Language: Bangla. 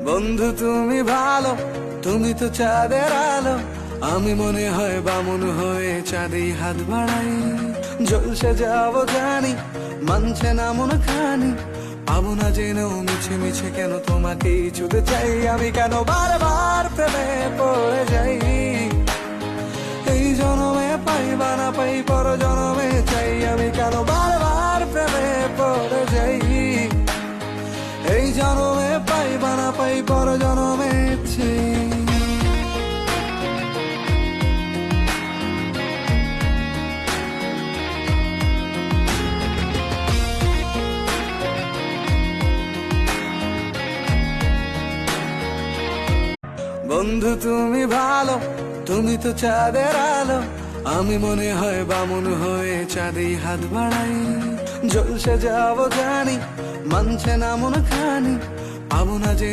বন্ধু তুমি ভালো, তুমি তো চাঁদের আলো, আমি মনে হয় বামুন হয়ে চাঁদে হাত বাড়াই। জলসে যাবো জানি, মানছে না মন খানি, পাবো না জেনেও মিছে মিছে কেন তোমাকেই ছুতে চাই। আমি কেন বারবার প্রেমে পড়ে যাই, এই জনমে পাই বা না পাই পর জনমে চাই। আমি কেন বারবার প্রেমে পড়ে যাই, এই জনমে পাই বা না পাই পর জনমে চাই। বন্ধু তুমি ভালো, তুমি তো চাঁদের আলো, আমি মনে হয় বামুন হয়ে চাঁদে হাত বাড়াই। জলসে যাবো জানি, মানছে না মন খানি, পাবো না যে